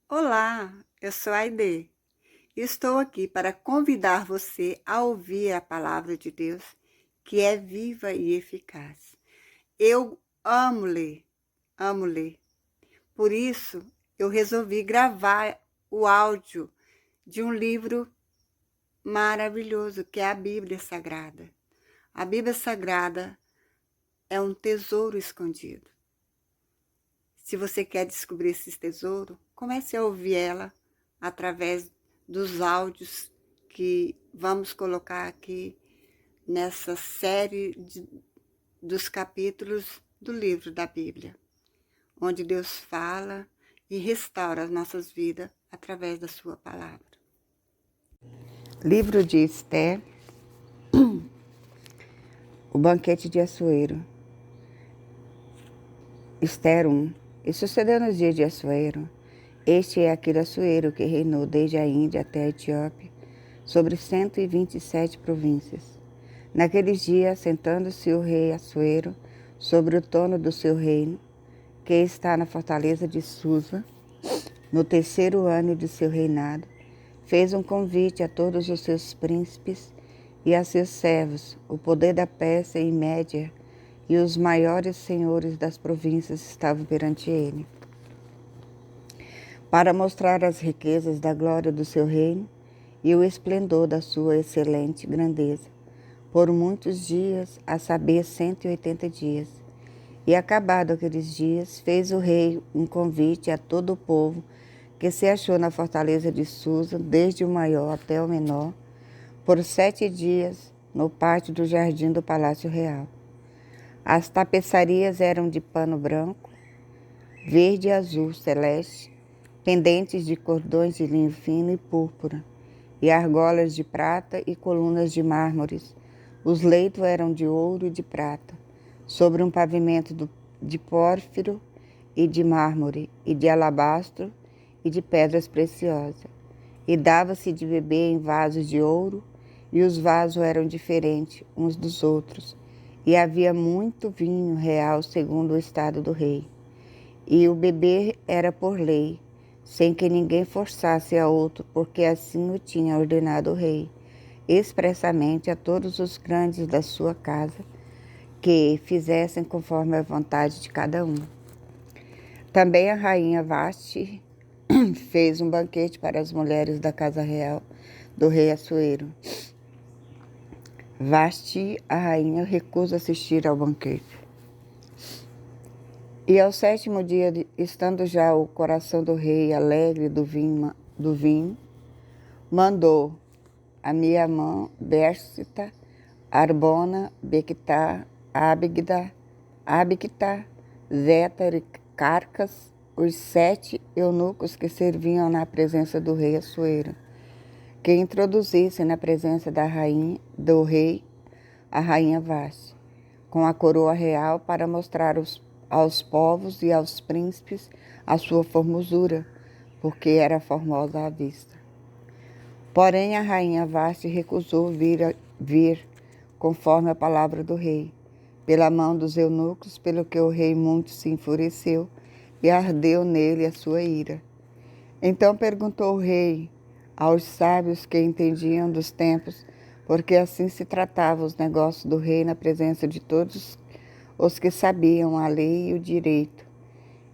Olá, eu sou a Aide. Estou aqui para convidar você a ouvir a palavra de Deus, que é viva e eficaz. Eu amo ler, amo ler. Por isso, eu resolvi gravar o áudio de um livro maravilhoso, que é a Bíblia Sagrada. A Bíblia Sagrada é um tesouro escondido. Se você quer descobrir esse tesouro, comece a ouvir ela através dos áudios que vamos colocar aqui nessa série dos capítulos do livro da Bíblia, onde Deus fala e restaura as nossas vidas através da sua palavra. Livro de Esther, o banquete de Assuero. Esther 1. E sucedeu nos dias de Assuero. Este é aquele Assuero que reinou desde a Índia até a Etiópia, sobre 127 províncias. Naqueles dias, sentando-se o rei Assuero sobre o trono do seu reino, que está na fortaleza de Susa, no terceiro ano de seu reinado, fez um convite a todos os seus príncipes e a seus servos, o poder da Pérsia e Média, e os maiores senhores das províncias estavam perante ele, para mostrar as riquezas da glória do seu reino e o esplendor da sua excelente grandeza, por muitos dias, a saber 180 dias. E acabado aqueles dias, fez o rei um convite a todo o povo que se achou na fortaleza de Susa, desde o maior até o menor, por 7 dias, no pátio do jardim do Palácio Real. As tapeçarias eram de pano branco, verde e azul celeste, pendentes de cordões de linho fino e púrpura, e argolas de prata e colunas de mármores. Os leitos eram de ouro e de prata, sobre um pavimento de pórfiro e de mármore, e de alabastro e de pedras preciosas. E dava-se de beber em vasos de ouro, e os vasos eram diferentes uns dos outros. E havia muito vinho real segundo o estado do rei. E o beber era por lei, sem que ninguém forçasse a outro, porque assim o tinha ordenado o rei, expressamente a todos os grandes da sua casa, que fizessem conforme a vontade de cada um. Também a rainha Vasti fez um banquete para as mulheres da casa real do rei Assuero. Vasti, a rainha, recusa assistir ao banquete. E ao 7º dia, estando já o coração do rei alegre do vinho, mandou a Miamã, Bérsita, Arbona, Bequitá, Abictá, Zétar e Carcas, os 7 eunucos que serviam na presença do rei Assuero, que introduzissem na presença do rei, a rainha Vasti, com a coroa real para mostrar aos povos e aos príncipes a sua formosura, porque era formosa à vista. Porém, a rainha Vasti recusou vir conforme a palavra do rei, pela mão dos eunucos, pelo que o rei muito se enfureceu e ardeu nele a sua ira. Então perguntou o rei aos sábios que entendiam dos tempos, porque assim se tratavam os negócios do rei na presença de todos os que sabiam a lei e o direito.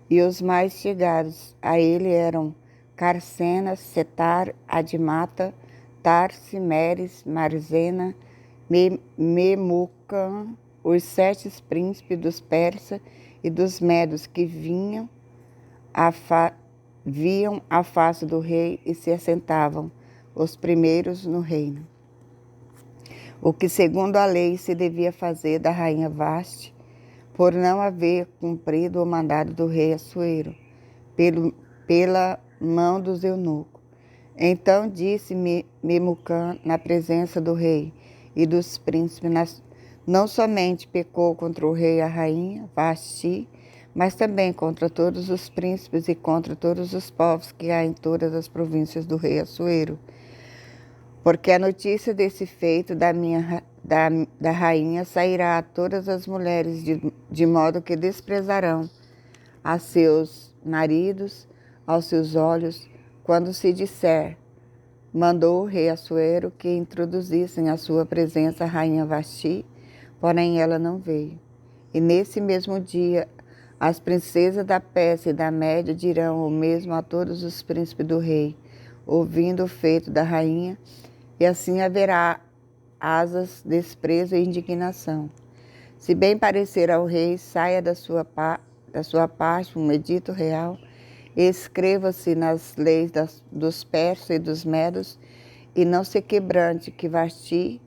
E os mais chegados a ele eram Carcena, Setar, Admata, Tarse, Meres, Marzena, Memucan, os 7 príncipes dos persas e dos medos que viam a face do rei e se assentavam, os primeiros no reino. O que segundo a lei se devia fazer da rainha Vasti, por não haver cumprido o mandado do rei Assuero, pela mão dos eunucos. Então disse Memucan na presença do rei e dos príncipes, não somente pecou contra o rei e a rainha Vasti, mas também contra todos os príncipes e contra todos os povos que há em todas as províncias do rei Assuero. Porque a notícia desse feito da rainha sairá a todas as mulheres, de modo que desprezarão a seus maridos, aos seus olhos quando se disser: mandou o rei Assuero que introduzissem à sua presença a rainha Vasti, porém ela não veio. E nesse mesmo dia, as princesas da Pérsia e da Média dirão o mesmo a todos os príncipes do rei, ouvindo o feito da rainha, e assim haverá asas, desprezo e indignação. Se bem parecer ao rei, saia da sua parte um edito real, escreva-se nas leis dos persas e dos medos, e não se quebrante que Vasti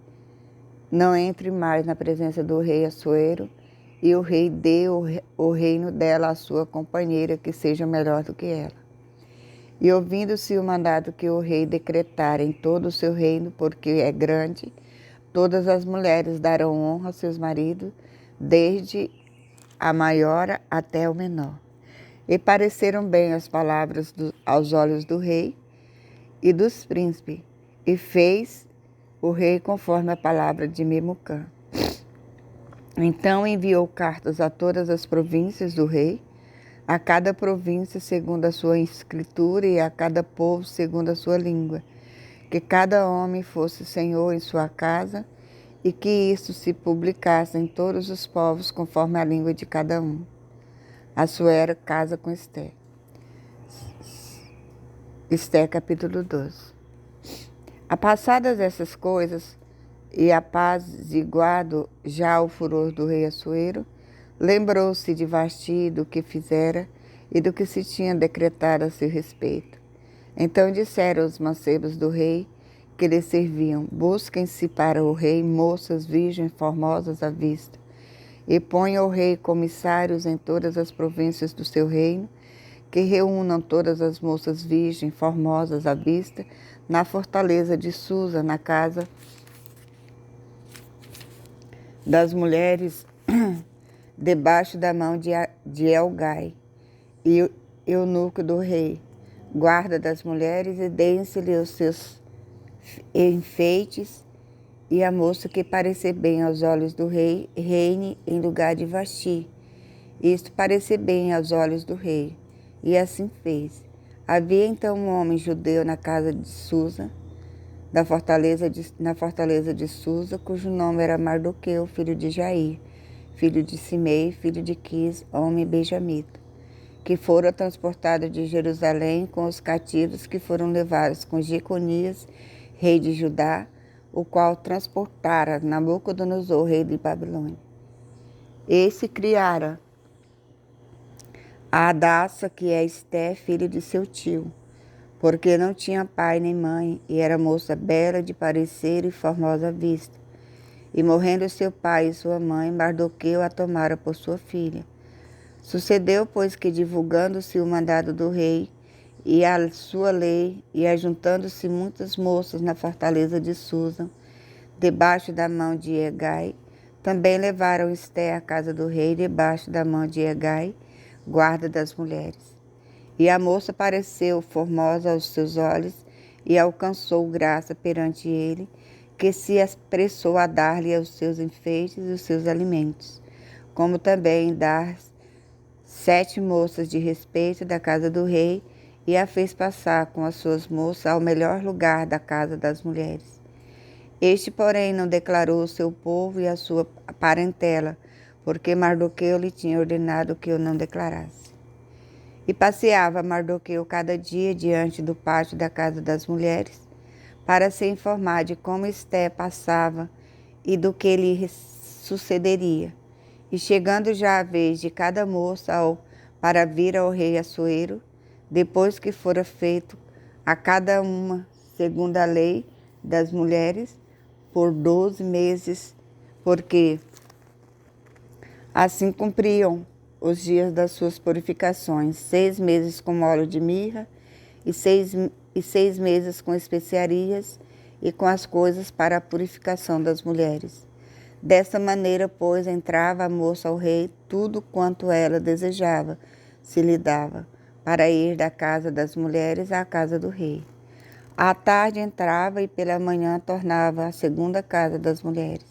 não entre mais na presença do rei Assuero, e o rei dê o reino dela à sua companheira, que seja melhor do que ela. E ouvindo-se o mandado que o rei decretara em todo o seu reino, porque é grande, todas as mulheres darão honra aos seus maridos, desde a maior até o menor. E pareceram bem as palavras aos olhos do rei e dos príncipes, e fez o rei conforme a palavra de Memucã. Então enviou cartas a todas as províncias do rei, a cada província segundo a sua escritura e a cada povo segundo a sua língua, que cada homem fosse senhor em sua casa, e que isto se publicasse em todos os povos conforme a língua de cada um. Assuero casa com Esté. Esté capítulo 12. Passadas essas coisas, e apaziguado já o furor do rei Assuero, lembrou-se de Vasti, do que fizera e do que se tinha decretado a seu respeito. Então disseram os mancebos do rei que lhe serviam: busquem-se para o rei moças virgens formosas à vista, e ponha o rei comissários em todas as províncias do seu reino, que reúnam todas as moças virgens formosas à vista na fortaleza de Susa, na casa das mulheres, debaixo da mão de Elgai, e eunuco do rei, guarda das mulheres, e deem-se-lhe os seus enfeites, e a moça que parecer bem aos olhos do rei, reine em lugar de Vasti. Isto parecer bem aos olhos do rei, e assim fez. Havia então um homem judeu na casa de Susa, na fortaleza de Susa, cujo nome era Mardoqueu, filho de Jair, filho de Simei, filho de Quis, homem benjamita, que fora transportado de Jerusalém com os cativos que foram levados com Jeconias, rei de Judá, o qual transportara Nabucodonosor, rei de Babilônia. Esse criara a Hadassa, que é Esté, filha de seu tio, porque não tinha pai nem mãe, e era moça bela de parecer e formosa à vista. E morrendo seu pai e sua mãe, Mardoqueu a tomara por sua filha. Sucedeu, pois, que divulgando-se o mandado do rei e a sua lei, e ajuntando-se muitas moças na fortaleza de Susa, debaixo da mão de Hegai, também levaram Esté à casa do rei, debaixo da mão de Hegai, guarda das mulheres. E a moça pareceu formosa aos seus olhos, e alcançou graça perante ele, que se apressou a dar-lhe os seus enfeites e os seus alimentos, como também dar 7 moças de respeito da casa do rei, e a fez passar com as suas moças ao melhor lugar da casa das mulheres. Este, porém, não declarou o seu povo e a sua parentela, porque Mardoqueu lhe tinha ordenado que o não declarasse. E passeava Mardoqueu cada dia diante do pátio da casa das mulheres, para se informar de como Esté passava e do que lhe sucederia. E chegando já a vez de cada moça para vir ao rei Assuero, depois que fora feito a cada uma, segundo a lei das mulheres, por 12 meses, porque assim cumpriam os dias das suas purificações, 6 meses com óleo de mirra, e seis meses com especiarias e com as coisas para a purificação das mulheres. Dessa maneira, pois, entrava a moça ao rei tudo quanto ela desejava, se lhe dava, para ir da casa das mulheres à casa do rei. À tarde entrava e pela manhã tornava à segunda casa das mulheres,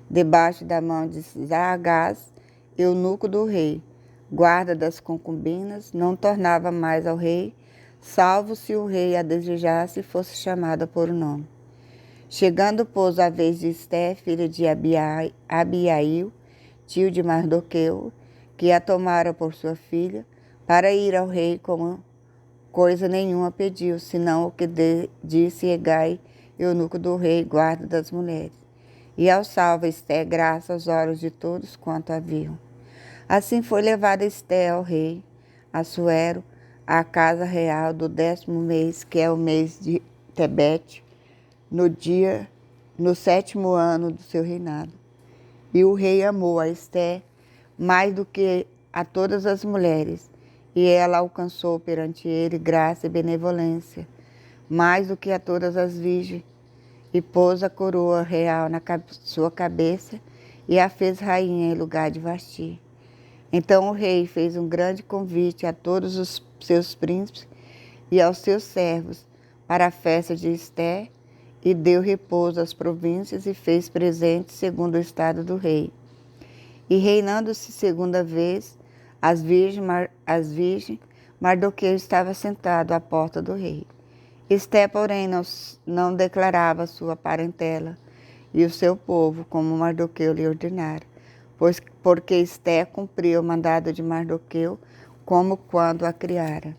debaixo da mão de Zaagás, eunuco do rei, guarda das concubinas, não tornava mais ao rei, salvo se o rei a desejasse e fosse chamada por nome. Chegando, pois, a vez de Esté, filha de Abiail, tio de Mardoqueu, que a tomara por sua filha, para ir ao rei, como coisa nenhuma pediu, senão o que disse Hegai, eunuco do rei, guarda das mulheres. E ao salva Esté, graça aos olhos de todos quanto a viam. Assim foi levada Esté ao rei Assuero, à casa real do 10º mês, que é o mês de Tebete, no 7º ano do seu reinado. E o rei amou a Esté mais do que a todas as mulheres, e ela alcançou perante ele graça e benevolência, mais do que a todas as virgens, e pôs a coroa real na sua cabeça e a fez rainha em lugar de Vasti. Então o rei fez um grande convite a todos os seus príncipes e aos seus servos para a festa de Esté, e deu repouso às províncias e fez presentes segundo o estado do rei. E reinando-se segunda vez as virgens, Mardoqueu estava sentado à porta do rei. Esté, porém, não declarava sua parentela e o seu povo, como Mardoqueu lhe ordenara, porque Esté cumpria o mandado de Mardoqueu, como quando a criara.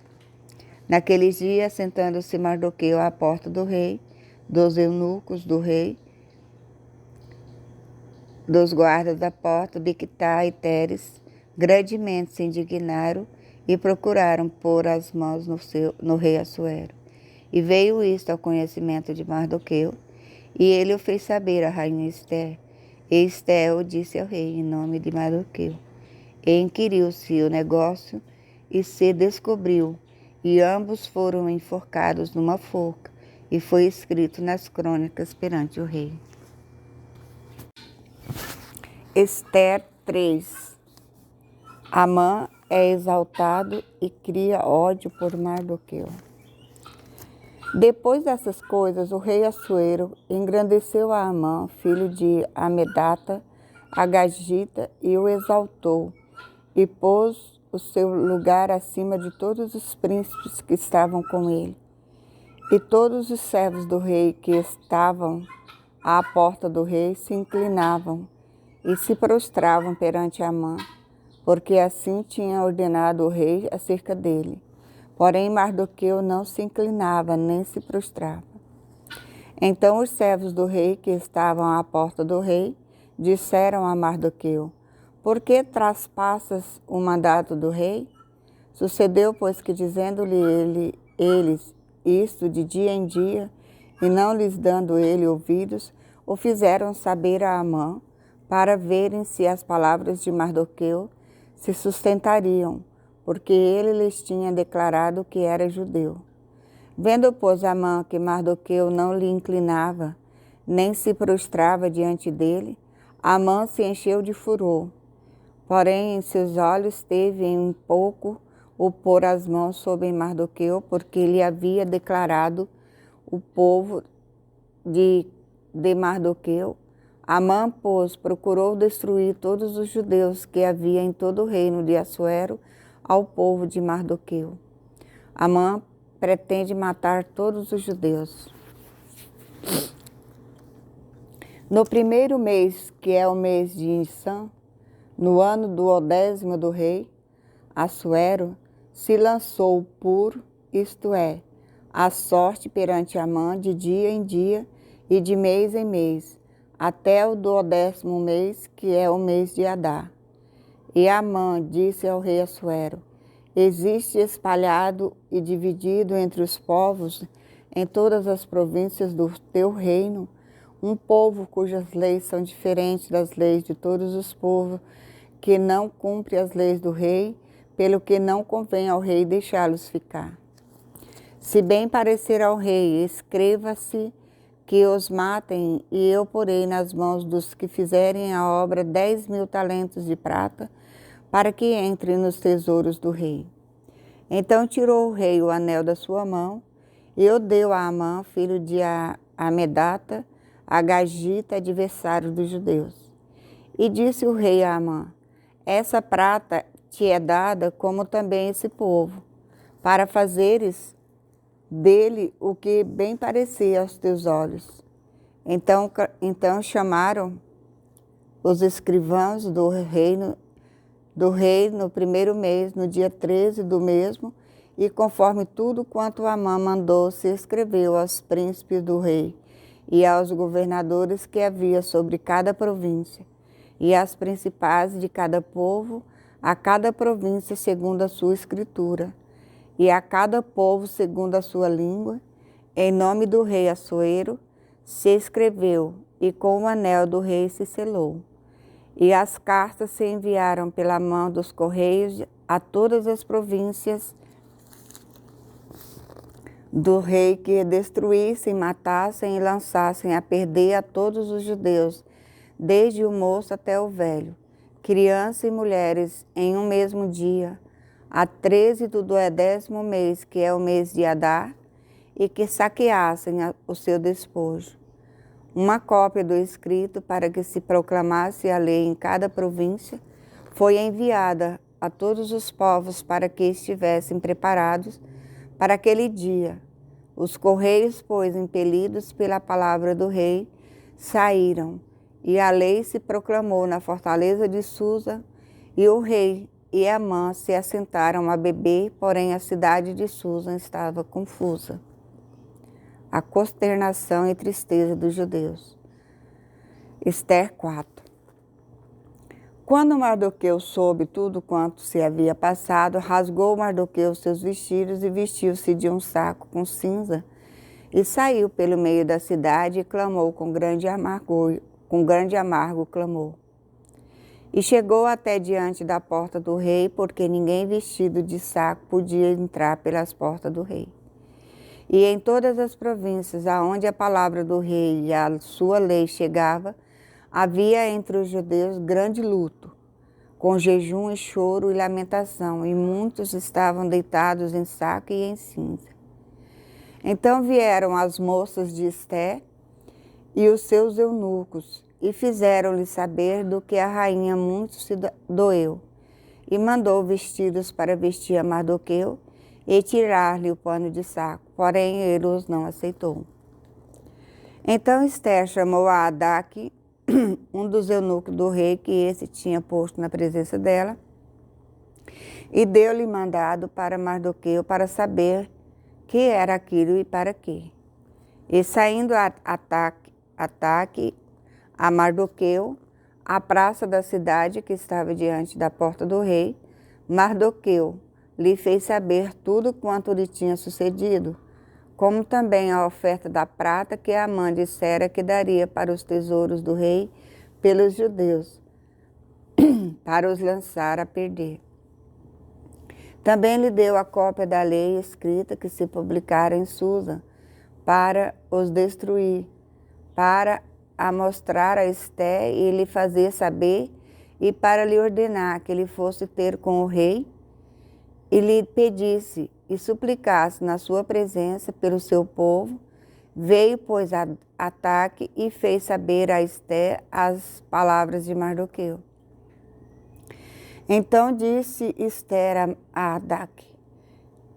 Naqueles dias, sentando-se Mardoqueu à porta do rei, dos eunucos do rei, dos guardas da porta, Bigtá e Teres, grandemente se indignaram e procuraram pôr as mãos no rei Assuero. E veio isto ao conhecimento de Mardoqueu, e ele o fez saber à rainha Esté. E Esté o disse ao rei em nome de Mardoqueu. E inquiriu-se o negócio e se descobriu, e ambos foram enforcados numa forca, e foi escrito nas crônicas perante o rei. Ester 3. Amã é exaltado e cria ódio por Mardoqueu. Depois dessas coisas, o rei Assuero engrandeceu a Amã, filho de Amedata, Agagita, e o exaltou, e pôs o seu lugar acima de todos os príncipes que estavam com ele. E todos os servos do rei que estavam à porta do rei se inclinavam e se prostravam perante Amã, porque assim tinha ordenado o rei acerca dele. Porém, Mardoqueu não se inclinava nem se prostrava. Então os servos do rei que estavam à porta do rei disseram a Mardoqueu: por que traspassas o mandato do rei? Sucedeu, pois, que dizendo-lhe eles isto de dia em dia, e não lhes dando ele ouvidos, o fizeram saber a Amã, para verem se as palavras de Mardoqueu se sustentariam, porque ele lhes tinha declarado que era judeu. Vendo, pois, Amã que Mardoqueu não lhe inclinava, nem se prostrava diante dele, Amã se encheu de furor. Porém, em seus olhos teve em um pouco o pôr as mãos sobre Mardoqueu, porque lhe havia declarado o povo de Mardoqueu. Amã, pois, procurou destruir todos os judeus que havia em todo o reino de Assuero ao povo de Mardoqueu. Amã pretende matar todos os judeus. No primeiro mês, que é o mês de Nissan, no ano do 10º do rei Assuero, se lançou isto é, a sorte perante Amã de dia em dia e de mês em mês, até o do 10º mês, que é o mês de Adar. E Amã disse ao rei Assuero: existe espalhado e dividido entre os povos, em todas as províncias do teu reino, um povo cujas leis são diferentes das leis de todos os povos, que não cumpre as leis do rei, pelo que não convém ao rei deixá-los ficar. Se bem parecer ao rei, escreva-se que os matem, e eu porei nas mãos dos que fizerem a obra 10.000 talentos de prata, para que entre nos tesouros do rei. Então tirou o rei o anel da sua mão, e o deu a Amã, filho de Amedata, Agagita, adversário dos judeus. E disse o rei a Amã: essa prata te é dada, como também esse povo, para fazeres dele o que bem parecia aos teus olhos. Então chamaram os escrivãos do rei no primeiro mês, no dia 13 do mesmo, e conforme tudo quanto Amã mandou, se escreveu aos príncipes do rei e aos governadores que havia sobre cada província, e às principais de cada povo, a cada província segundo a sua escritura, e a cada povo segundo a sua língua, em nome do rei Assuero, se escreveu, e com o anel do rei se selou. E as cartas se enviaram pela mão dos correios a todas as províncias do rei, que destruíssem, matassem e lançassem a perder a todos os judeus, desde o moço até o velho, crianças e mulheres, em um mesmo dia, a 13 do 10º mês, que é o mês de Adar, e que saqueassem o seu despojo. Uma cópia do escrito, para que se proclamasse a lei em cada província, foi enviada a todos os povos para que estivessem preparados para aquele dia. Os correios, pois, impelidos pela palavra do rei, saíram, e a lei se proclamou na fortaleza de Susa, e o rei e Amã se assentaram a beber, porém a cidade de Susa estava confusa. A consternação e tristeza dos judeus. Esther 4. Quando Mardoqueu soube tudo quanto se havia passado, rasgou Mardoqueu seus vestidos e vestiu-se de um saco com cinza e saiu pelo meio da cidade e clamou com grande amargo clamou. E chegou até diante da porta do rei, porque ninguém vestido de saco podia entrar pelas portas do rei. E em todas as províncias aonde a palavra do rei e a sua lei chegava, havia entre os judeus grande luto, com jejum e choro e lamentação, e muitos estavam deitados em saco e em cinza. Então vieram as moças de Esther e os seus eunucos, e fizeram-lhe saber do que a rainha muito se doeu, e mandou vestidos para vestir a Mardoqueu e tirar-lhe o pano de saco, porém ele os não aceitou. Então Esther chamou a Hadaque, um dos eunucos do rei, que esse tinha posto na presença dela, e deu-lhe mandado para Mardoqueu para saber que era aquilo e para quê. E saindo Ataque a Mardoqueu, à praça da cidade que estava diante da porta do rei, Mardoqueu lhe fez saber tudo quanto lhe tinha sucedido, como também a oferta da prata que Amã dissera que daria para os tesouros do rei pelos judeus, para os lançar a perder. Também lhe deu a cópia da lei escrita que se publicara em Susa, para os destruir, para a mostrar a Esther e lhe fazer saber, e para lhe ordenar que ele fosse ter com o rei, e lhe pedisse e suplicasse na sua presença pelo seu povo. Veio, pois, Ataque e fez saber a Esther as palavras de Mardoqueu. Então disse Esther a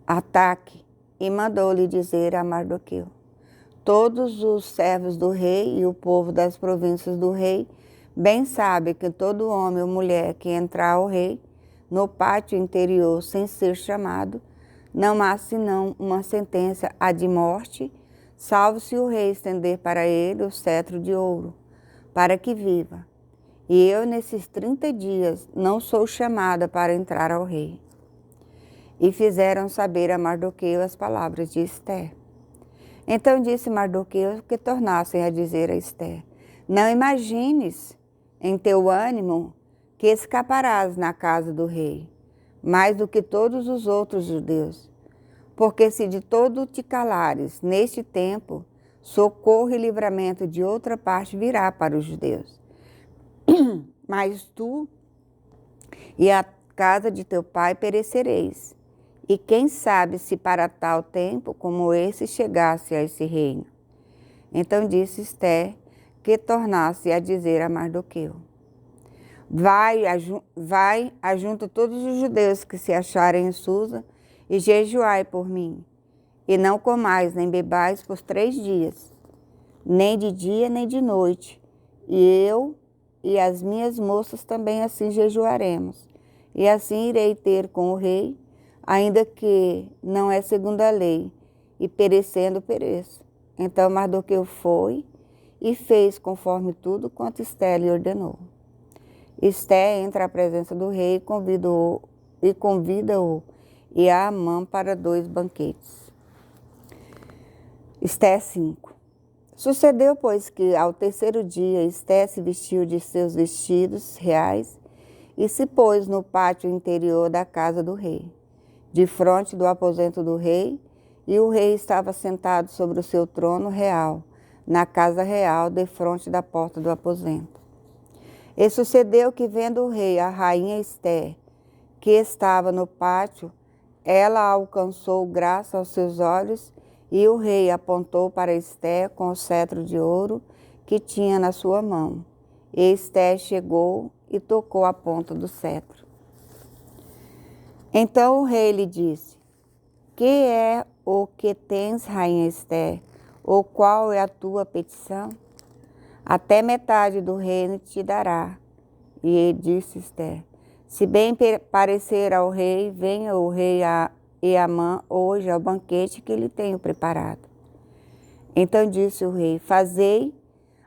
Ataque, e mandou-lhe dizer a Mardoqueu: todos os servos do rei e o povo das províncias do rei bem sabem que todo homem ou mulher que entrar ao rei no pátio interior sem ser chamado, não há senão uma sentença a de morte, salvo se o rei estender para ele o cetro de ouro, para que viva. E eu, nesses 30 dias, não sou chamada para entrar ao rei. E fizeram saber a Mardoqueu as palavras de Esther. Então disse Mardoqueu que tornassem a dizer a Esther: não imagines em teu ânimo que escaparás na casa do rei, mais do que todos os outros judeus. Porque se de todo te calares neste tempo, socorro e livramento de outra parte virá para os judeus. Mas tu e a casa de teu pai perecereis. E quem sabe se para tal tempo como esse chegasse a esse reino. Então disse Esther que tornasse a dizer a Mardoqueu: vai, ajunta todos os judeus que se acharem em Susa e jejuai por mim. e não comais nem bebais por 3 dias, nem de dia nem de noite, e eu e as minhas moças também assim jejuaremos, e assim irei ter com o rei, ainda que não é segundo a lei, e perecendo pereço. Então Mardoqueu foi e fez conforme tudo quanto Esté lhe ordenou. Esté entra à presença do rei e convida-o e a Amã para 2 banquetes. Esté 5. Sucedeu, pois, que ao 3º dia Esté se vestiu de seus vestidos reais e se pôs no pátio interior da casa do rei, defronte do aposento do rei, e o rei estava sentado sobre o seu trono real, na casa real, defronte da porta do aposento. E sucedeu que, vendo o rei a rainha Esté, que estava no pátio, ela alcançou graça aos seus olhos, e o rei apontou para Esté com o cetro de ouro que tinha na sua mão. E Esté chegou e tocou a ponta do cetro. Então o rei lhe disse: que é o que tens, rainha Esté, ou qual é a tua petição? Até metade do reino te dará. E disse Esté: se bem parecer ao rei, venha o rei e Amã hoje ao banquete que lhe tenho preparado. Então disse o rei: fazei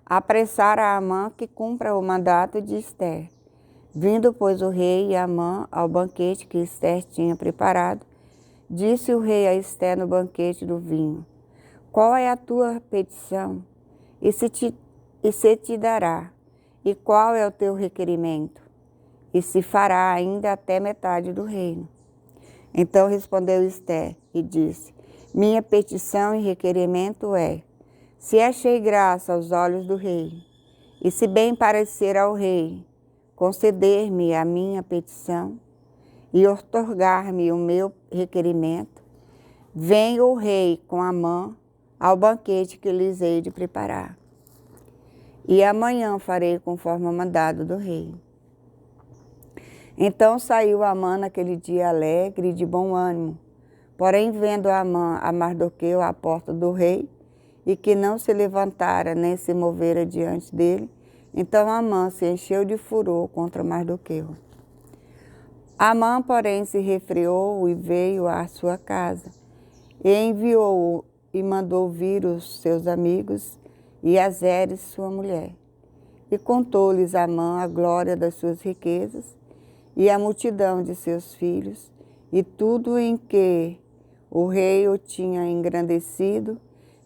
apressar a Amã que cumpra o mandato de Esté. Vindo, pois, o rei e Amã ao banquete que Esté tinha preparado, disse o rei a Esté no banquete do vinho: qual é a tua petição? E se te dará. E qual é o teu requerimento? E se fará ainda até metade do reino. Então respondeu Esté e disse: minha petição e requerimento é: se achei graça aos olhos do rei, e se bem parecer ao rei, conceder-me a minha petição e outorgar-me o meu requerimento, venha o rei com Amã ao banquete que lhes hei de preparar. E amanhã farei conforme o mandado do rei. Então saiu Amã naquele dia alegre e de bom ânimo. Porém, vendo Amã a Mardoqueu à porta do rei, e que não se levantara nem se movera diante dele, então Amã se encheu de furor contra Mardoqueu. Amã, porém, se refreou e veio à sua casa, e enviou-o e mandou vir os seus amigos e Azeres, sua mulher. E contou-lhes Amã a glória das suas riquezas, e a multidão de seus filhos, e tudo em que o rei o tinha engrandecido,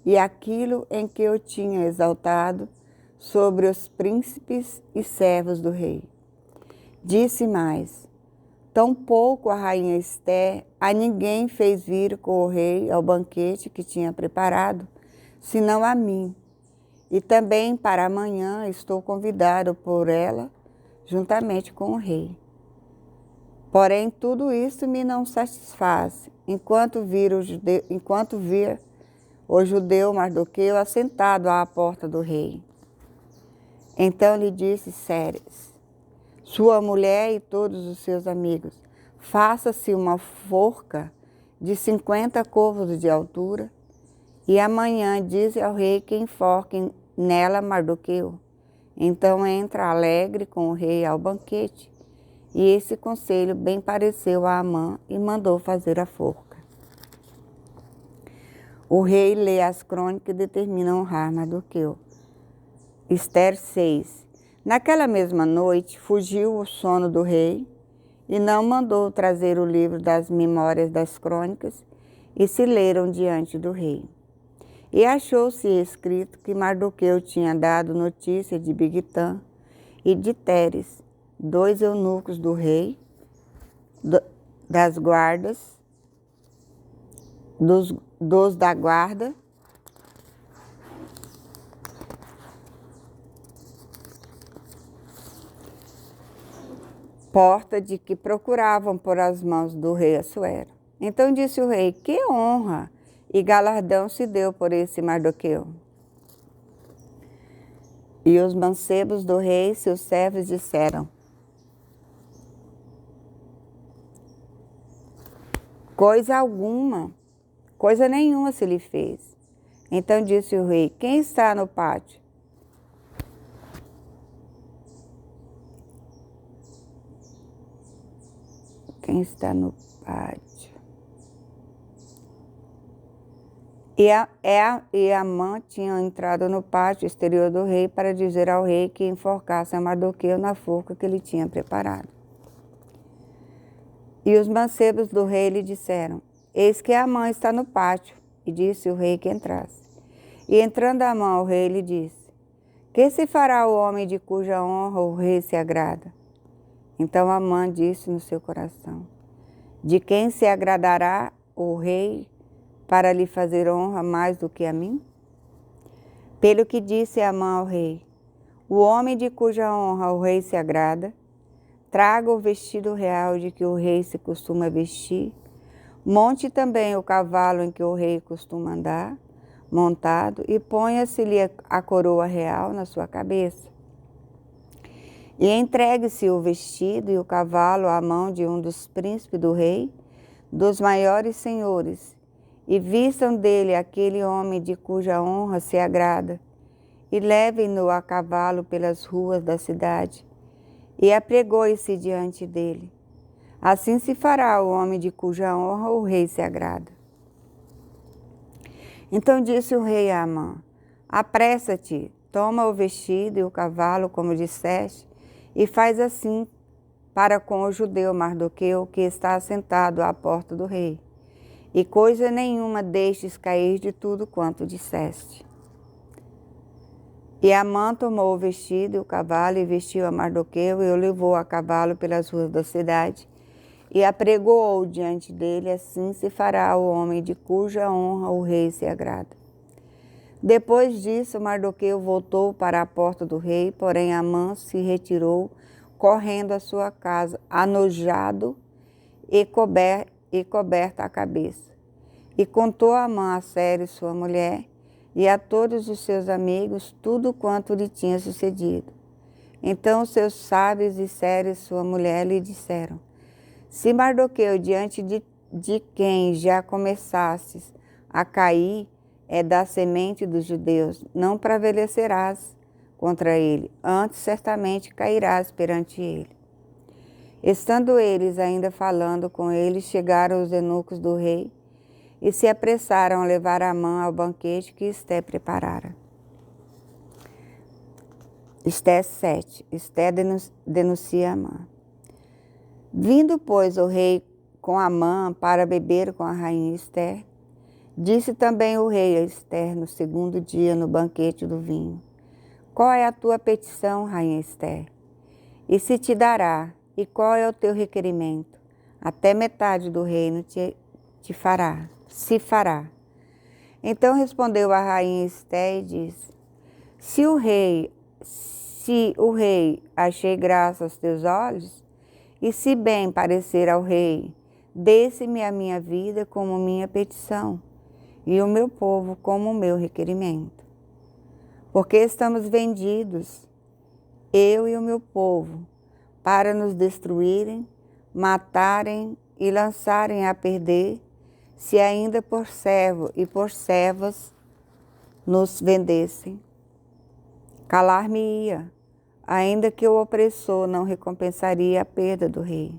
e aquilo em que o tinha exaltado sobre os príncipes e servos do rei. Disse mais: tampouco a rainha Esté a ninguém fez vir com o rei ao banquete que tinha preparado, senão a mim. E também para amanhã estou convidado por ela, juntamente com o rei. Porém, tudo isso me não satisfaz, enquanto vir o judeu Mardoqueu assentado à porta do rei. Então lhe disse Ceres, sua mulher e todos os seus amigos: faça-se uma forca de 50 côvados de altura, e amanhã dize ao rei que enforque nela Mardoqueu. Então entra alegre com o rei ao banquete. E esse conselho bem pareceu a Amã e mandou fazer a forca. O rei lê as crônicas e determina honrar Mardoqueu. Ester 6. Naquela mesma noite fugiu o sono do rei e não mandou trazer o livro das memórias das crônicas, e se leram diante do rei. E achou-se escrito que Mardoqueu tinha dado notícia de Bigtã e de Teres, 2 eunucos do rei, das guardas, dos da guarda, porta de que procuravam por as mãos do rei Assuero. Então disse o rei: que honra e galardão se deu por esse Mardoqueu. E os mancebos do rei, seus servos, disseram: coisa coisa nenhuma se lhe fez. Então disse o rei: quem está no pátio? Quem está no pátio? E Amã tinha entrado no pátio exterior do rei para dizer ao rei que enforcasse a Mardoqueu na forca que ele tinha preparado. E os mancebos do rei lhe disseram: eis que Amã está no pátio. E disse o rei que entrasse. E entrando Amã ao rei, lhe disse: que se fará o homem de cuja honra o rei se agrada? Então Amã disse no seu coração: de quem se agradará o rei para lhe fazer honra mais do que a mim? Pelo que disse Amã ao rei: o homem de cuja honra o rei se agrada, traga o vestido real de que o rei se costuma vestir, monte também o cavalo em que o rei costuma andar, montado, e ponha-se-lhe a coroa real na sua cabeça. E entregue-se o vestido e o cavalo à mão de um dos príncipes do rei, dos maiores senhores, e vistam dele aquele homem de cuja honra se agrada, e levem-no a cavalo pelas ruas da cidade, e apregoe-se diante dele. Assim se fará o homem de cuja honra o rei se agrada. Então disse o rei a Amã: apressa-te, toma o vestido e o cavalo, como disseste, e faz assim para com o judeu Mardoqueu, que está assentado à porta do rei. E coisa nenhuma deixes cair de tudo quanto disseste. E Amã tomou o vestido e o cavalo e vestiu a Mardoqueu e o levou a cavalo pelas ruas da cidade e apregoou diante dele. Assim se fará o homem de cuja honra o rei se agrada. Depois disso, Mardoqueu voltou para a porta do rei, porém Amã se retirou correndo à sua casa, anojado e coberta a cabeça. E contou a Amã a Ceres, sua mulher, e a todos os seus amigos tudo quanto lhe tinha sucedido. Então os seus sábios e Ceres, sua mulher, lhe disseram: se Mardoqueu, diante de quem já começasses a cair, é da semente dos judeus, não prevalecerás contra ele, antes certamente cairás perante ele. Estando eles ainda falando com ele, chegaram os eunucos do rei, e se apressaram a levar Amã ao banquete que Esté preparara. Esté 7. Esté denuncia Amã. Vindo, pois, o rei com Amã para beber com a rainha Esté, disse também o rei a Esté no segundo dia no banquete do vinho: qual é a tua petição, rainha Esté? E se te dará, e qual é o teu requerimento? Até metade do reino se fará. Então respondeu a rainha Esté e disse: se o rei achei graça aos teus olhos, e se bem parecer ao rei, desse-me a minha vida como minha petição, e o meu povo como o meu requerimento. Porque estamos vendidos, eu e o meu povo, para nos destruírem, matarem e lançarem a perder, se ainda por servo e por servas nos vendessem. Calar-me-ia, ainda que o opressor não recompensaria a perda do rei.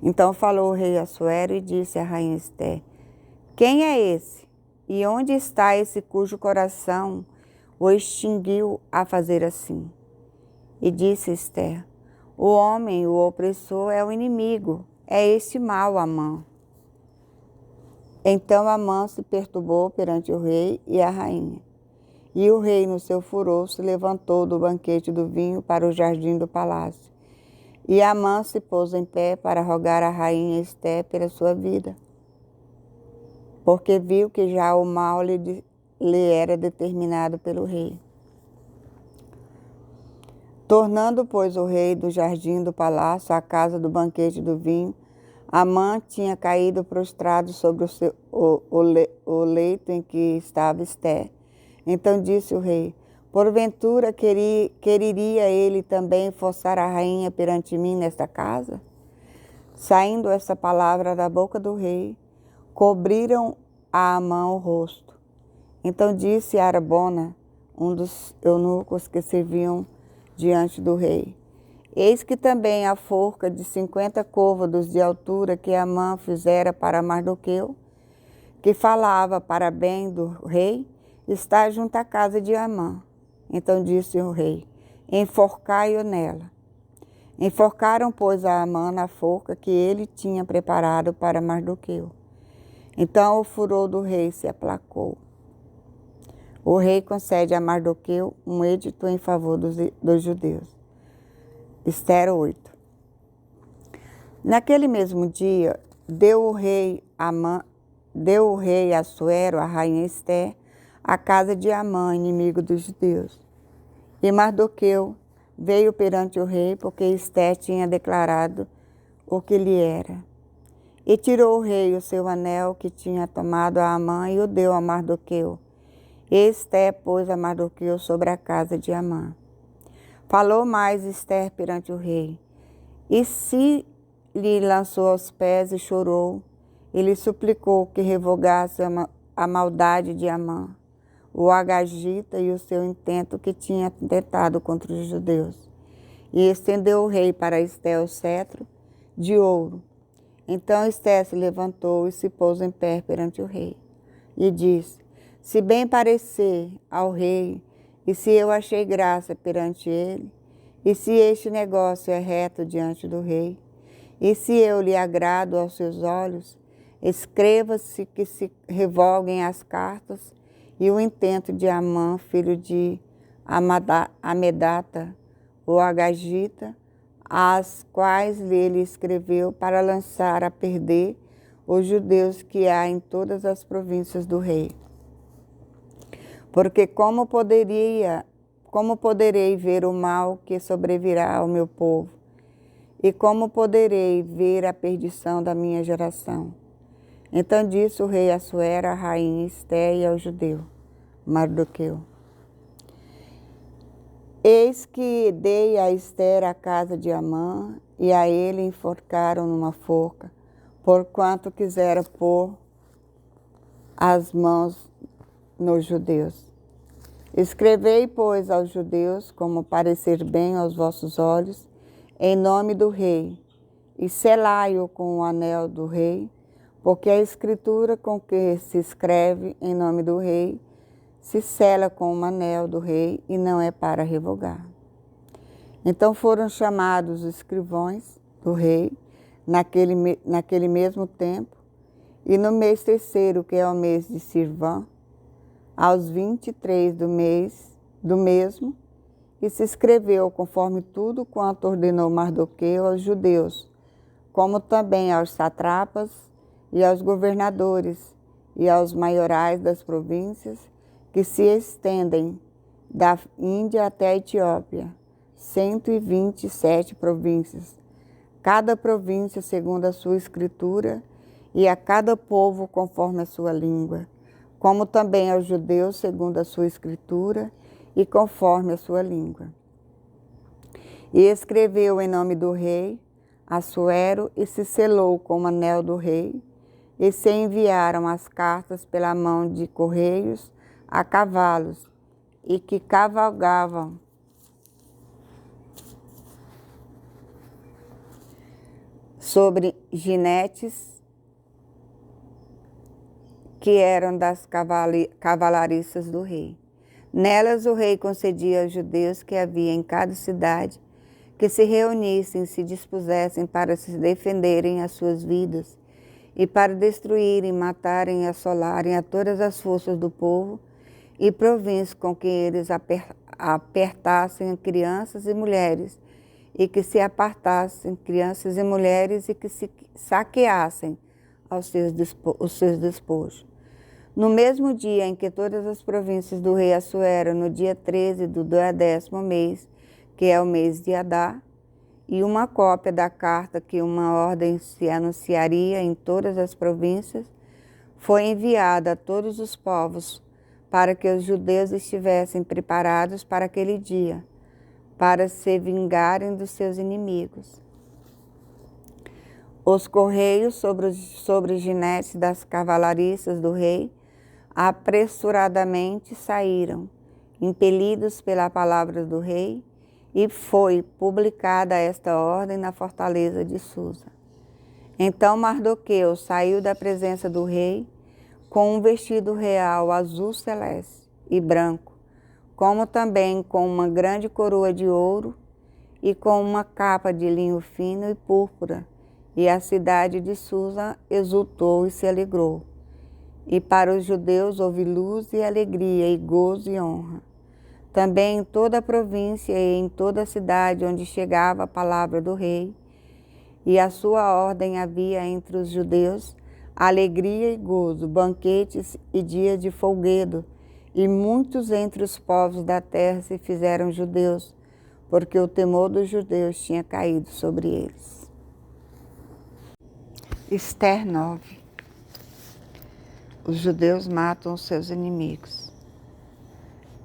Então falou o rei Assuero e disse à rainha Esté: quem é esse? E onde está esse cujo coração o extinguiu a fazer assim? E disse Esté: o homem, o opressor, é o inimigo, é este mau Amã. Então Amã se perturbou perante o rei e a rainha. E o rei, no seu furor, se levantou do banquete do vinho para o jardim do palácio. E Amã se pôs em pé para rogar à rainha Esté pela sua vida, porque viu que já o mal lhe era determinado pelo rei. Tornando, pois, o rei do jardim do palácio à casa do banquete do vinho, Amã tinha caído prostrado sobre o leito em que estava Esté. Então disse o rei: porventura quereria ele também forçar a rainha perante mim nesta casa? Saindo esta palavra da boca do rei, cobriram a Amã o rosto. Então disse Arbona, um dos eunucos que serviam diante do rei: eis que também a forca de 50 côvados de altura que Amã fizera para Mardoqueu, que falava para bem do rei, está junto à casa de Amã. Então disse o rei: enforcai-o nela. Enforcaram, pois, a Amã na forca que ele tinha preparado para Mardoqueu. Então o furor do rei se aplacou. O rei concede a Mardoqueu um edito em favor dos judeus. Esther 8. Naquele mesmo dia, deu o rei Assuero, a rainha Esther, a casa de Amã, inimigo dos judeus. E Mardoqueu veio perante o rei, porque Esther tinha declarado o que lhe era. E tirou o rei o seu anel que tinha tomado a Amã e o deu a Mardoqueu. E Esther pôs a Mardoqueu sobre a casa de Amã. Falou mais Esther perante o rei. E se lhe lançou aos pés e chorou, e lhe suplicou que revogasse a maldade de Amã, o agagita e o seu intento que tinha tentado contra os judeus. E estendeu o rei para Esther o cetro de ouro. Então Esther se levantou e se pôs em pé perante o rei. E disse: se bem parecer ao rei, e se eu achei graça perante ele, e se este negócio é reto diante do rei, e se eu lhe agrado aos seus olhos, escreva-se que se revoguem as cartas e o intento de Amã, filho de Amedata, o agagita, as quais ele escreveu para lançar a perder os judeus que há em todas as províncias do rei. Porque como poderei ver o mal que sobrevirá ao meu povo? E como poderei ver a perdição da minha geração? Então disse o rei Assuero à rainha Esther e ao judeu Mardoqueu: eis que dei a Esther a casa de Amã, e a ele enforcaram numa forca, porquanto quisera pôr as mãos nos judeus. Escrevei, pois, aos judeus, como parecer bem aos vossos olhos, em nome do rei, e selai-o com o anel do rei, porque a escritura com que se escreve em nome do rei se sela com o anel do rei e não é para revogar. Então foram chamados os escrivãos do rei naquele mesmo tempo, e no mês terceiro, que é o mês de Sirvã, aos 23 do mesmo, e se escreveu conforme tudo quanto ordenou Mardoqueu aos judeus, como também aos satrapas e aos governadores e aos maiorais das províncias que se estendem da Índia até a Etiópia, 127 províncias, cada província segundo a sua escritura, e a cada povo conforme a sua língua, como também aos judeus segundo a sua escritura e conforme a sua língua. E escreveu em nome do rei Assuero e se selou com o anel do rei, e se enviaram as cartas pela mão de correios a cavalos, e que cavalgavam sobre jinetes que eram das cavalariças do rei. Nelas o rei concedia aos judeus que havia em cada cidade que se reunissem e se dispusessem para se defenderem as suas vidas e para destruírem, matarem e assolarem a todas as forças do povo e províncias com que eles apertassem crianças e mulheres, e que se apartassem crianças e mulheres e que se saqueassem os seus despojos. No mesmo dia em que todas as províncias do rei Assuero, no dia 13 do 10º mês, que é o mês de Adar, e uma cópia da carta que uma ordem se anunciaria em todas as províncias, foi enviada a todos os povos, para que os judeus estivessem preparados para aquele dia, para se vingarem dos seus inimigos. Os correios sobre os jinetes das cavalariças do rei apressuradamente saíram, impelidos pela palavra do rei, e foi publicada esta ordem na fortaleza de Susa. Então Mardoqueu saiu da presença do rei com um vestido real azul celeste e branco, como também com uma grande coroa de ouro e com uma capa de linho fino e púrpura. E a cidade de Susa exultou e se alegrou. E para os judeus houve luz e alegria e gozo e honra. Também em toda a província e em toda a cidade onde chegava a palavra do rei e a sua ordem havia entre os judeus alegria e gozo, banquetes e dias de folguedo, e muitos entre os povos da terra se fizeram judeus, porque o temor dos judeus tinha caído sobre eles. Ester 9. Os judeus matam os seus inimigos.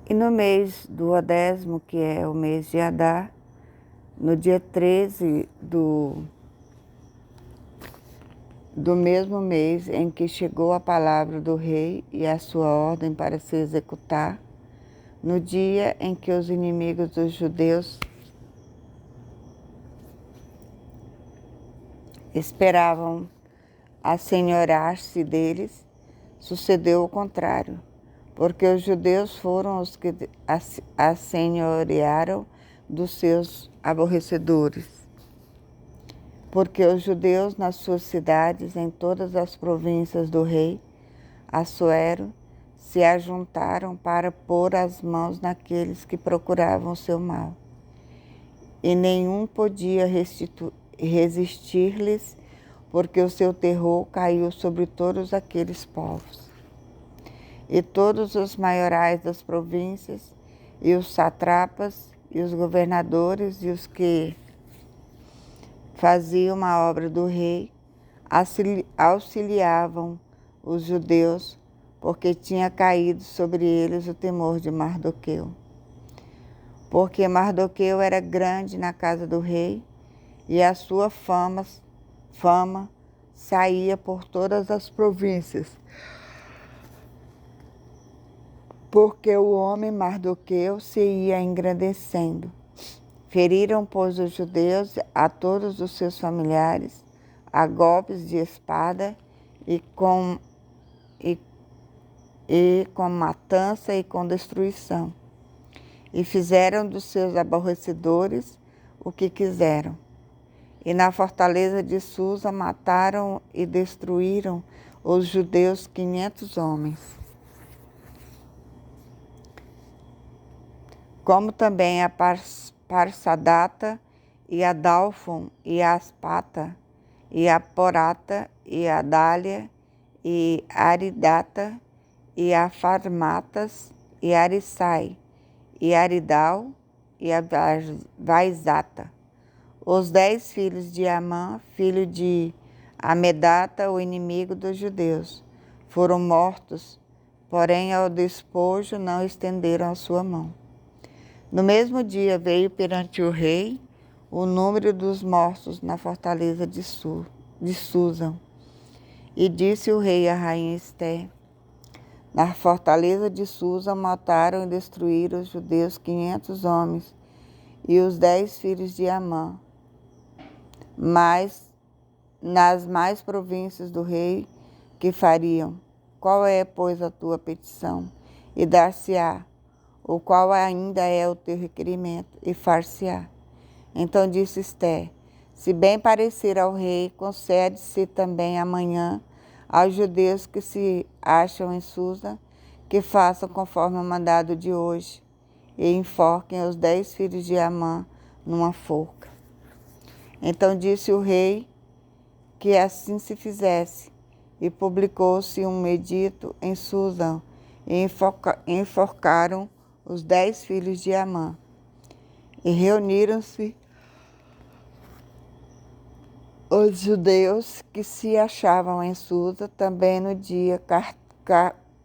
E no mês do 10º, que é o mês de Adar, no dia 13 do mesmo mês em que chegou a palavra do rei e a sua ordem para se executar, no dia em que os inimigos dos judeus esperavam assenhorar-se deles, sucedeu o contrário, porque os judeus foram os que assenhorearam dos seus aborrecedores. Porque os judeus nas suas cidades, em todas as províncias do rei Assuero, se ajuntaram para pôr as mãos naqueles que procuravam o seu mal. E nenhum podia resistir-lhes, porque o seu terror caiu sobre todos aqueles povos. E todos os maiorais das províncias, e os satrapas, e os governadores, e os que faziam a obra do rei, auxiliavam os judeus, porque tinha caído sobre eles o temor de Mardoqueu. Porque Mardoqueu era grande na casa do rei, e a sua fama saía por todas as províncias. Porque o homem Mardoqueu se ia engrandecendo. Feriram, pois, os judeus a todos os seus familiares, a golpes de espada e com matança e com destruição. E fizeram dos seus aborrecedores o que quiseram. E na fortaleza de Susa mataram e destruíram os judeus 500 homens. Como também a Parsadata, e a Dalfon, e a Aspata, e a Porata, e a Dália, e a Aridata, e a Farmatas, e a Arissai, e a Aridal, e a Vaizata. Os 10 filhos de Amã, filho de Amedata, o inimigo dos judeus, foram mortos, porém ao despojo não estenderam a sua mão. No mesmo dia veio perante o rei o número dos mortos na fortaleza de Susa. E disse o rei à rainha Ester: na fortaleza de Susa mataram e destruíram os judeus 500 homens e os 10 filhos de Amã. Mas nas mais províncias do rei que fariam? Qual é, pois, a tua petição? E dar-se-á. O qual ainda é o teu requerimento, e far-se-á. Então disse Ester: se bem parecer ao rei, concede-se também amanhã aos judeus que se acham em Susa, que façam conforme o mandado de hoje, e enforquem os 10 filhos de Amã numa forca. Então disse o rei que assim se fizesse, e publicou-se um edito em Susa, e enforcaram os 10 filhos de Amã. E reuniram-se os judeus que se achavam em Susa também no dia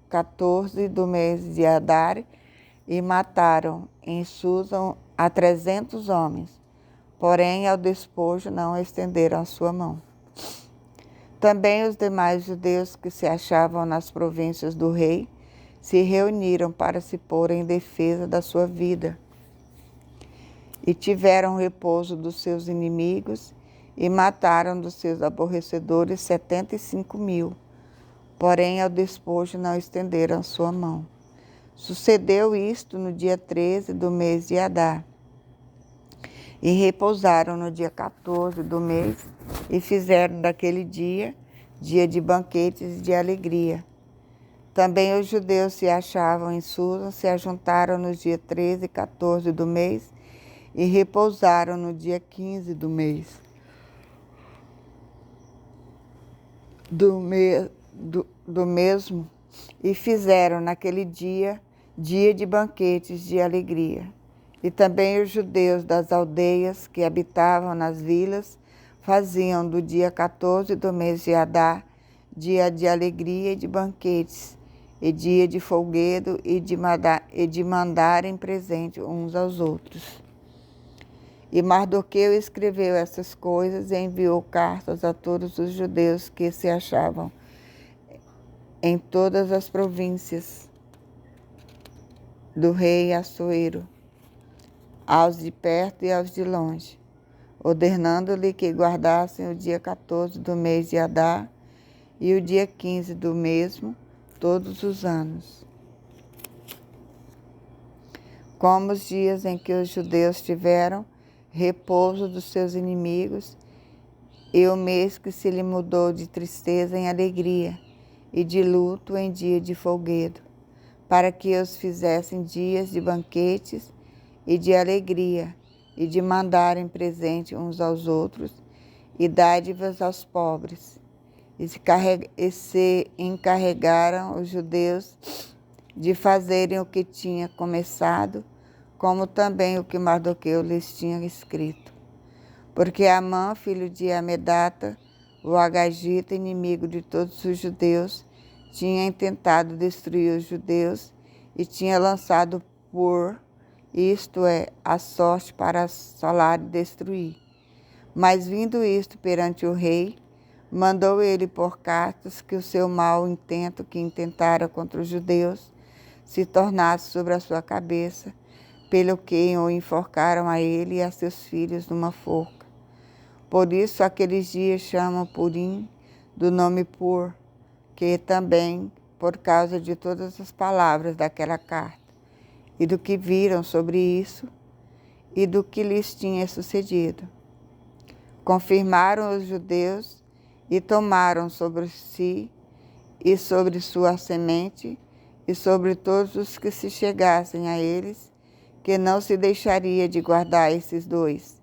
14 do mês de Adar, e mataram em Susa a 300 homens, porém ao despojo não estenderam a sua mão. Também os demais judeus que se achavam nas províncias do rei se reuniram para se pôr em defesa da sua vida e tiveram repouso dos seus inimigos e mataram dos seus aborrecedores 75.000. Porém, ao despojo não estenderam sua mão. Sucedeu isto no dia 13 do mês de Adar. E repousaram no dia 14 do mês e fizeram daquele dia de banquetes e de alegria. Também os judeus se achavam em Susa, se ajuntaram nos dias 13 e 14 do mês e repousaram no dia 15 do mês. Do mesmo, e fizeram naquele dia de banquetes de alegria. E também os judeus das aldeias que habitavam nas vilas faziam do dia 14 do mês de Adar dia de alegria e de banquetes, e dia de folguedo e de mandarem presente uns aos outros. E Mardoqueu escreveu essas coisas e enviou cartas a todos os judeus que se achavam em todas as províncias do rei Assuero, aos de perto e aos de longe, ordenando-lhe que guardassem o dia 14 do mês de Adar e o dia 15 do mesmo, todos os anos. Como os dias em que os judeus tiveram repouso dos seus inimigos, e o mês que se lhe mudou de tristeza em alegria, e de luto em dia de folguedo, para que os fizessem dias de banquetes e de alegria, e de mandarem presente uns aos outros, e dádivas aos pobres. E se encarregaram os judeus de fazerem o que tinha começado, como também o que Mardoqueu lhes tinha escrito. Porque Amã, filho de Amedata, o agagita, inimigo de todos os judeus, tinha intentado destruir os judeus e tinha lançado isto é, a sorte para assolar e destruir. Mas vindo isto perante o rei, mandou ele por cartas que o seu mau intento que intentara contra os judeus se tornasse sobre a sua cabeça, pelo que o enforcaram a ele e a seus filhos numa forca. Por isso aqueles dias chamam Purim, do nome Pur, que também por causa de todas as palavras daquela carta, e do que viram sobre isso, e do que lhes tinha sucedido. Confirmaram os judeus e tomaram sobre si e sobre sua semente e sobre todos os que se chegassem a eles, que não se deixaria de guardar esses 2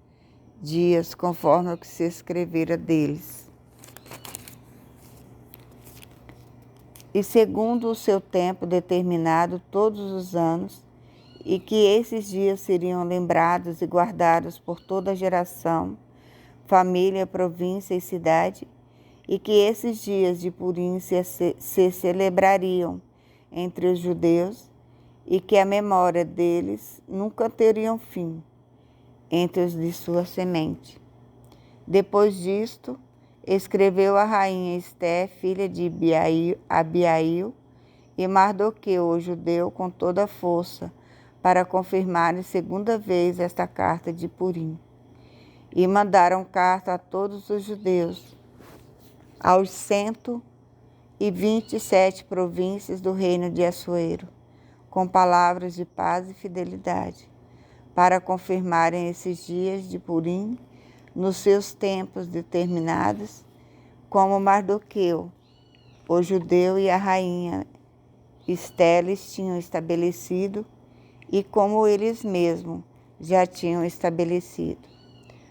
dias, conforme o que se escrevera deles. E segundo o seu tempo determinado todos os anos, e que esses dias seriam lembrados e guardados por toda geração, família, província e cidade, e que esses dias de Purim se celebrariam entre os judeus, e que a memória deles nunca teriam fim entre os de sua semente. Depois disto, escreveu a rainha Esté, filha de Abiail, e Mardoqueu, o judeu, com toda a força, para confirmarem segunda vez esta carta de Purim. E mandaram carta a todos os judeus, aos 127 províncias do reino de Assuero, com palavras de paz e fidelidade, para confirmarem esses dias de Purim nos seus tempos determinados, como Mardoqueu, o judeu, e a rainha Esté tinham estabelecido, e como eles mesmos já tinham estabelecido,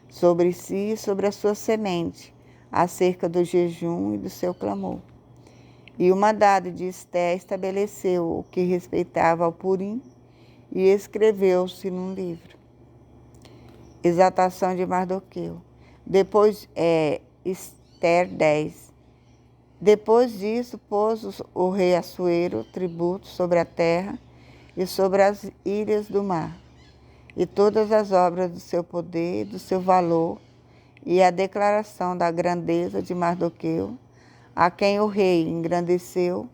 sobre si e sobre a sua semente, acerca do jejum e do seu clamor. E o mandado de Esté estabeleceu o que respeitava ao Purim e escreveu-se num livro. Exaltação de Mardoqueu. Depois, Ester 10. Depois disso, pôs o rei Assuero tributo sobre a terra e sobre as ilhas do mar, e todas as obras do seu poder e do seu valor, e a declaração da grandeza de Mardoqueu, a quem o rei engrandeceu,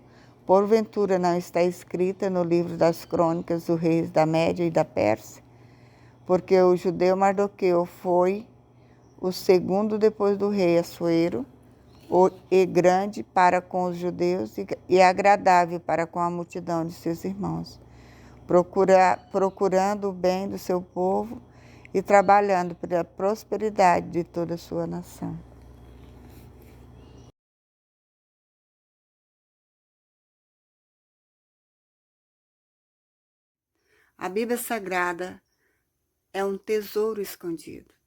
porventura não está escrita no livro das crônicas dos reis da Média e da Pérsia? Porque o judeu Mardoqueu foi o segundo depois do rei Assuero, e grande para com os judeus e agradável para com a multidão de seus irmãos, procurando o bem do seu povo e trabalhando pela prosperidade de toda a sua nação. A Bíblia Sagrada é um tesouro escondido.